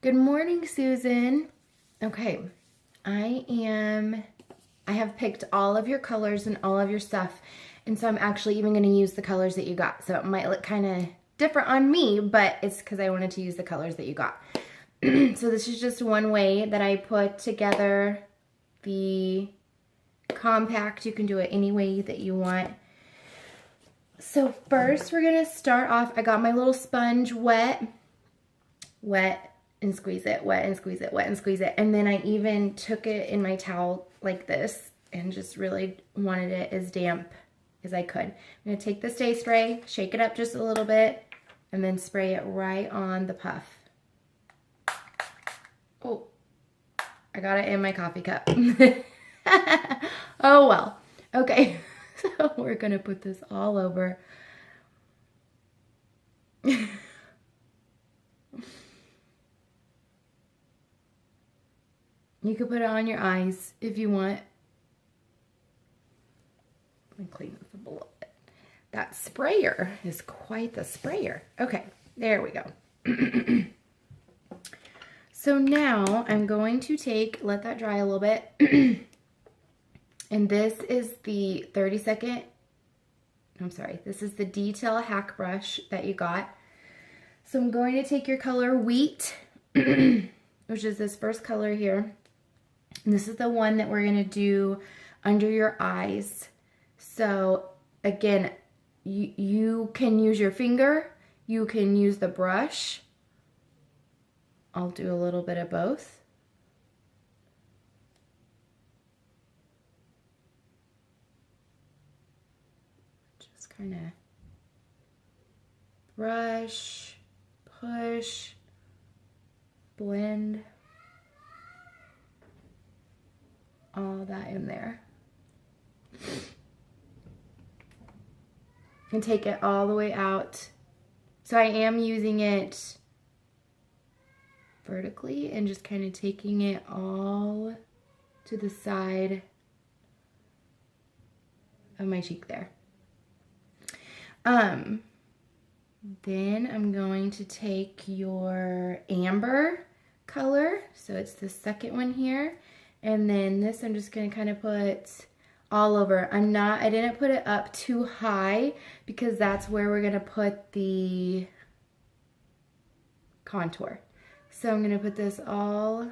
Good morning, Susan. Okay, I have picked all of your colors and all of your stuff, and so I'm actually even going to use the colors that you got. So it might look kind of different on me, but it's because I wanted to use the colors that you got. So this is just one way that I put together the compact. You can do it any way that you want. So first we're going to start off, I got my little sponge wet and squeeze it, wet and squeeze it, wet and squeeze it. And then I even took it in my towel like this and just really wanted it as damp as I could. I'm gonna take the Stay Spray, shake it up just a little bit, and then spray it right on the puff. Oh, I got it in my coffee cup. Oh well. Okay, so we're gonna put this all over. You could put it on your eyes if you want. Let me clean this up a little bit. That sprayer is quite the sprayer. Okay, there we go. So now I'm going to let that dry a little bit. And this is the this is the Detail Hack Brush that you got. So I'm going to take your color Wheat, which is this first color here. And this is the one that we're going to do under your eyes. So again, you can use your finger, you can use the brush. I'll do a little bit of both. Just kind of brush, push, blend. All that in there. And take it all the way out. So I am using it vertically and just kind of taking it all to the side of my cheek there. Then I'm going to take your amber color. So it's the second one here. And then this I'm just going to kind of put all over. I didn't put it up too high because that's where we're going to put the contour. So I'm going to put this all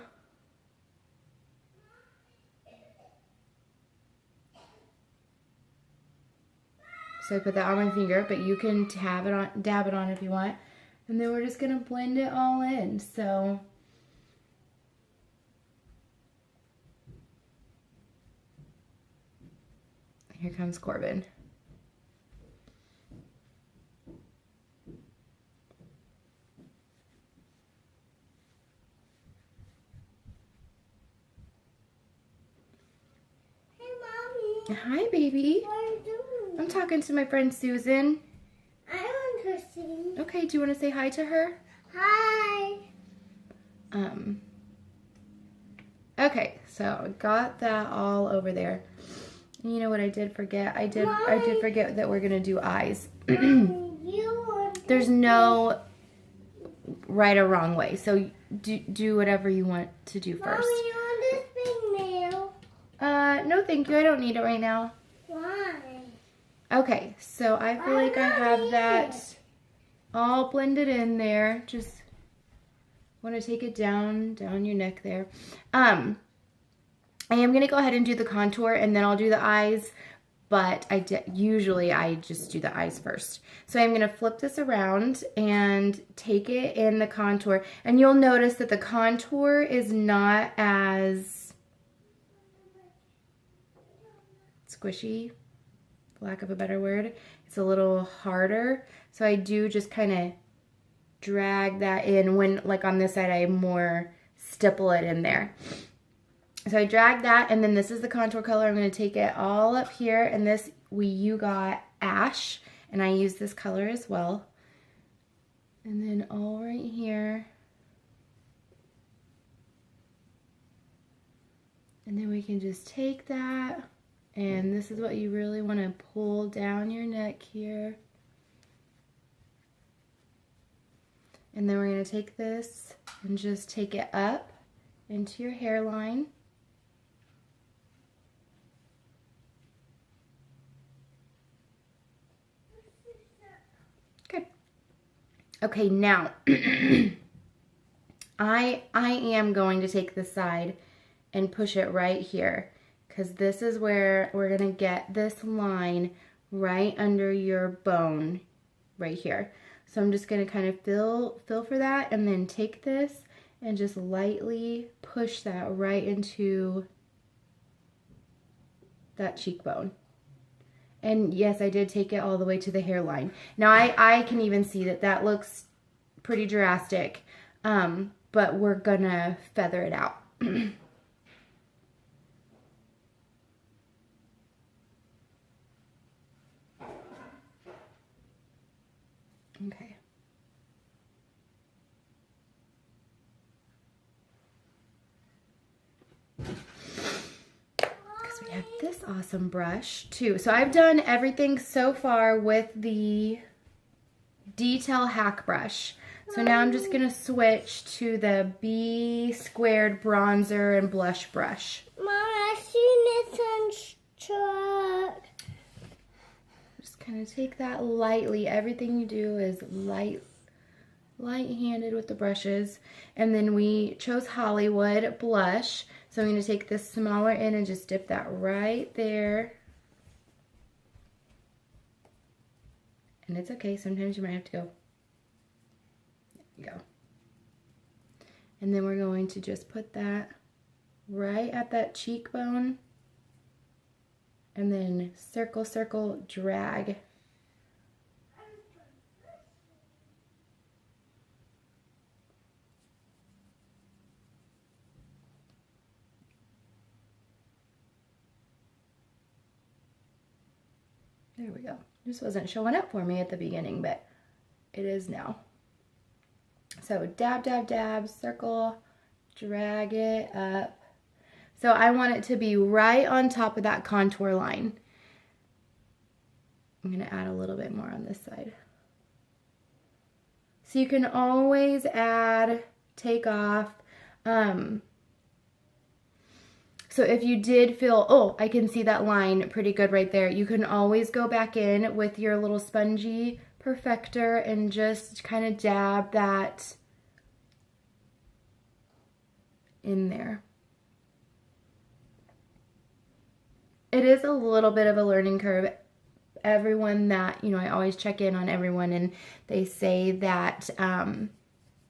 so I put that on my finger, but you can dab it on if you want. And then we're just going to blend it all in. So here comes Corbin. Hey, Mommy. Hi, baby. What are you doing? I'm talking to my friend Susan. I want to sing. Okay, do you want to say hi to her? Hi. Okay, so I got that all over there. You know what I did forget? I did forget that we're gonna do eyes. There's no right or wrong way, so do whatever you want to do first. Mommy, you want this big nail? No thank you, I don't need it right now. Why? Okay, so I feel like I have that all blended in there. Just want to take it down your neck there. I am going to go ahead and do the contour and then I'll do the eyes, but usually I just do the eyes first. So I'm going to flip this around and take it in the contour, and you'll notice that the contour is not as squishy, for lack of a better word. It's a little harder. So I do just kind of drag that in when, like on this side, I more stipple it in there. So I drag that, and then this is the contour color. I'm going to take it all up here, and this, you got Ash, and I use this color as well. And then all right here. And then we can just take that, and this is what you really want to pull down your neck here. And then we're going to take this and just take it up into your hairline. Good. Okay, now I am going to take this side and push it right here, because this is where we're going to get this line right under your bone right here. So I'm just going to kind of feel for that, and then take this and just lightly push that right into that cheekbone. And yes, I did take it all the way to the hairline. Now I can even see that looks pretty drastic, but we're gonna feather it out. Okay. Because we have this awesome brush too. So I've done everything so far with the Detail Hack brush. So now I'm just gonna switch to the B squared bronzer and blush brush. Mom, I seen it on truck. Just kind of take that lightly. Everything you do is light-handed with the brushes. And then we chose Hollywood blush. So I'm going to take this smaller end and just dip that right there. And it's okay. Sometimes you might have to go. There you go. And then we're going to just put that right at that cheekbone. And then circle, circle, drag. There we go. This wasn't showing up for me at the beginning, but it is now. So dab, dab, dab, circle, drag it up. So I want it to be right on top of that contour line. I'm going to add a little bit more on this side. So you can always add, take off. So if you did feel, oh, I can see that line pretty good right there, you can always go back in with your little spongy perfector and just kind of dab that in there. It is a little bit of a learning curve. Everyone that, you know, I always check in on everyone and they say that,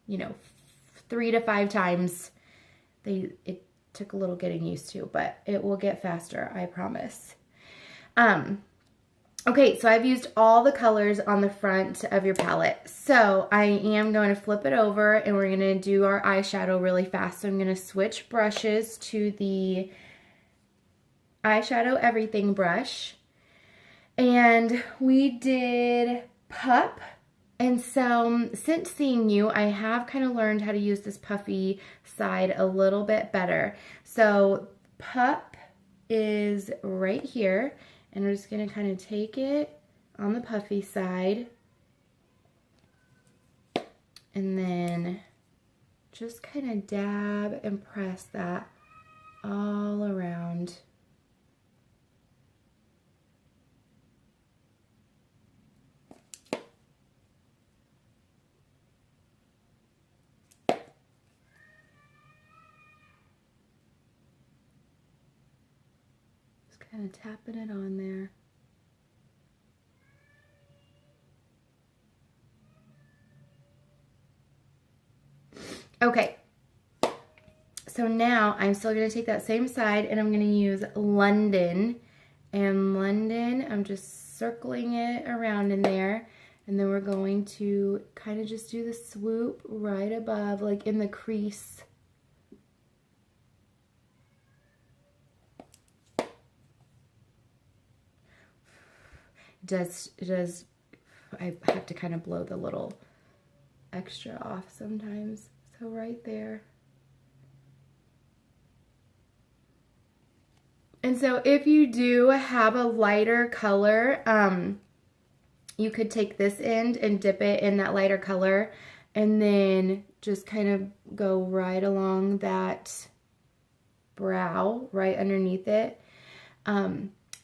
you know, 3 to 5 times it took a little getting used to, but it will get faster, I promise. Okay, so I've used all the colors on the front of your palette. So I am going to flip it over and we're going to do our eyeshadow really fast. So I'm going to switch brushes to the Eyeshadow Everything brush. And we did Pup. And so since seeing you, I have kind of learned how to use this puffy side a little bit better. So Pup is right here. And I'm just going to kind of take it on the puffy side. And then just kind of dab and press that all around. Kind of tapping it on there. Okay, so now I'm still going to take that same side and I'm going to use London. And London, I'm just circling it around in there. And then we're going to kind of just do the swoop right above, like in the crease. It does, I have to kind of blow the little extra off sometimes. So right there. And so if you do have a lighter color, you could take this end and dip it in that lighter color and then just kind of go right along that brow, right underneath it.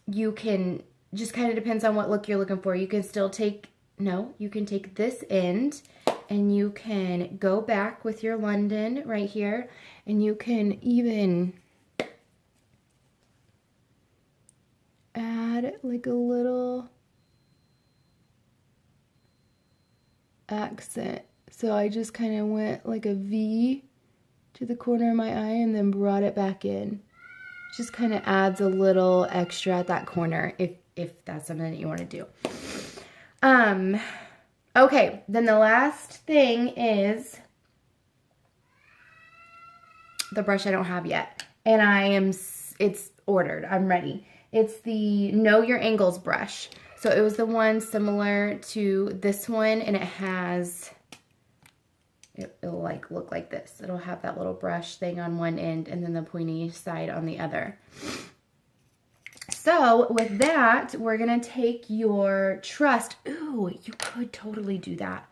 You can, just kind of depends on what look you're looking for. You can still take, no, you can take this end and you can go back with your London right here, and you can even add like a little accent. So I just kind of went like a V to the corner of my eye and then brought it back in. Just kind of adds a little extra at that corner if that's something that you want to do. Okay, then the last thing is the brush I don't have yet. And it's ordered. I'm ready. It's the Know Your Angles brush. So it was the one similar to this one, and it'll like look like this. It'll have that little brush thing on one end and then the pointy side on the other. So with that, we're gonna take your Trust. Ooh, you could totally do that.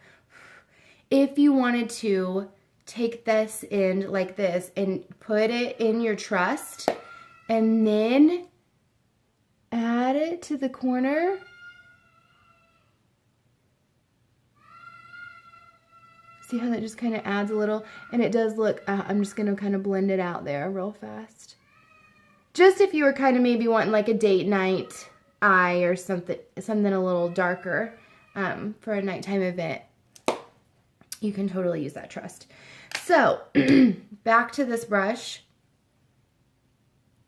If you wanted to take this end like this and put it in your Trust and then add it to the corner. See how that just kind of adds a little, and it does look, I'm just gonna kind of blend it out there real fast. Just if you were kind of maybe wanting like a date night eye or something a little darker for a nighttime event, you can totally use that Trust. So back to this brush,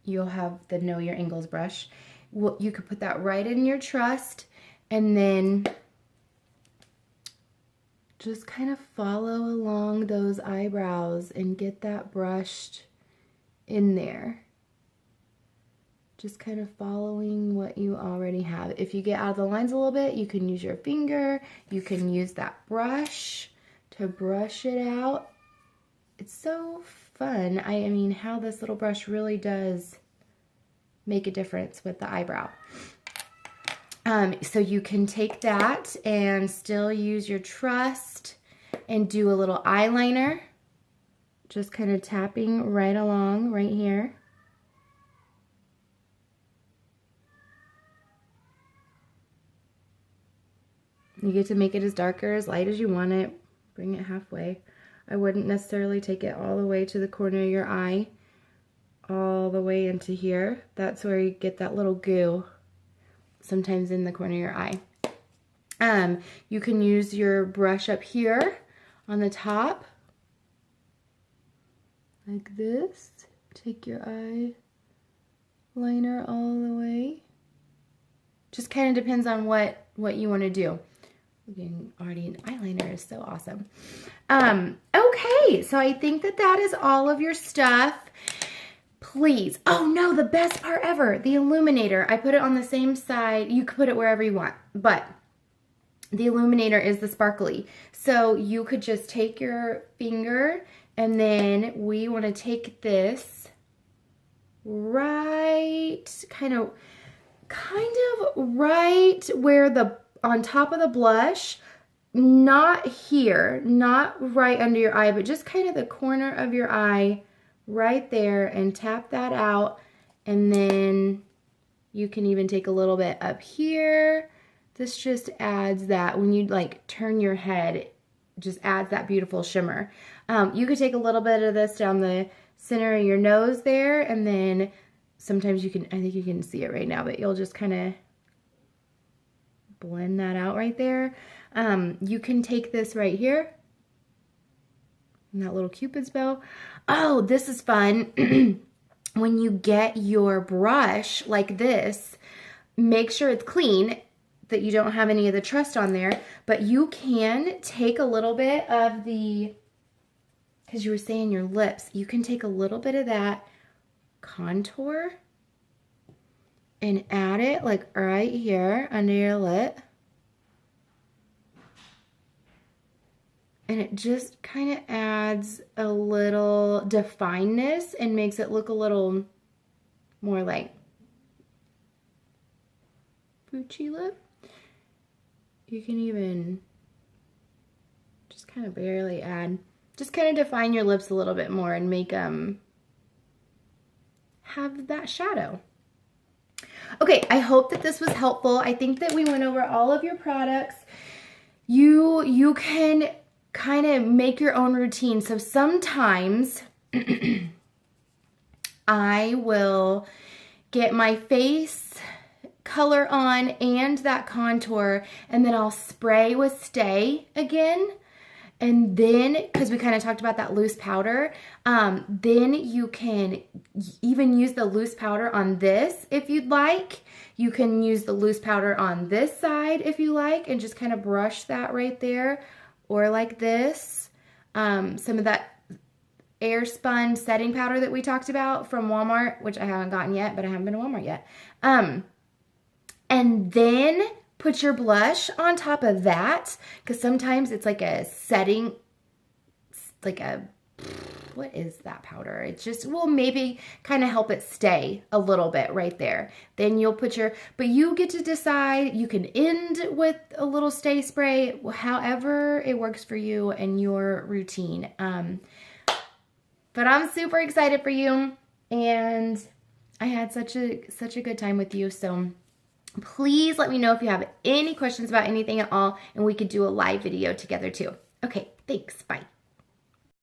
you'll have the Know Your Angles brush. Well, you could put that right in your Trust and then just kind of follow along those eyebrows and get that brushed in there. Just kind of following what you already have. If you get out of the lines a little bit, you can use your finger. You can use that brush to brush it out. It's so fun. I mean, how this little brush really does make a difference with the eyebrow. So you can take that and still use your Trust and do a little eyeliner. Just kind of tapping right along right here. You get to make it as dark or as light as you want it. Bring it halfway. I wouldn't necessarily take it all the way to the corner of your eye, all the way into here. That's where you get that little goo, sometimes in the corner of your eye. You can use your brush up here on the top, like this. Take your eye liner all the way. Just kind of depends on what you want to do. Again, already an eyeliner is so awesome. Okay, so I think that is all of your stuff. Please, oh no, the best part ever, the illuminator. I put it on the same side. You could put it wherever you want, but the illuminator is the sparkly. So you could just take your finger, and then we want to take this right, kind of right where on top of the blush, not here, not right under your eye, but just kind of the corner of your eye right there, and tap that out. And then you can even take a little bit up here. This just adds that, when you like turn your head, it just adds that beautiful shimmer. You could take a little bit of this down the center of your nose there, and then sometimes you can, I think you can see it right now, but you'll just kind of blend that out right there. You can take this right here, and that little Cupid's bow. Oh, this is fun. When you get your brush like this, make sure it's clean, that you don't have any of the Trust on there, but you can take a little bit of the, because you were saying your lips, you can take a little bit of that contour and add it like right here under your lip. And it just kind of adds a little definedness and makes it look a little more like Gucci lip. You can even just kind of barely add. Just kind of define your lips a little bit more and make them have that shadow. Okay, I hope that this was helpful. I think that we went over all of your products. You can kind of make your own routine. So sometimes I will get my face color on and that contour, and then I'll spray with Stay again. And then, because we kind of talked about that loose powder, then you can even use the loose powder on this if you'd like. You can use the loose powder on this side if you like, and just kind of brush that right there. Or like this, some of that air spun setting powder that we talked about from Walmart, which I haven't gotten yet, but I haven't been to Walmart yet. And then put your blush on top of that, because sometimes it's like a setting, like a, what is that powder? It's just, will maybe kind of help it stay a little bit right there. Then you'll put your, but you get to decide. You can end with a little Stay spray, however it works for you and your routine. But I'm super excited for you, and I had such a good time with you. So please let me know if you have any questions about anything at all, and we could do a live video together too. Okay, thanks. Bye.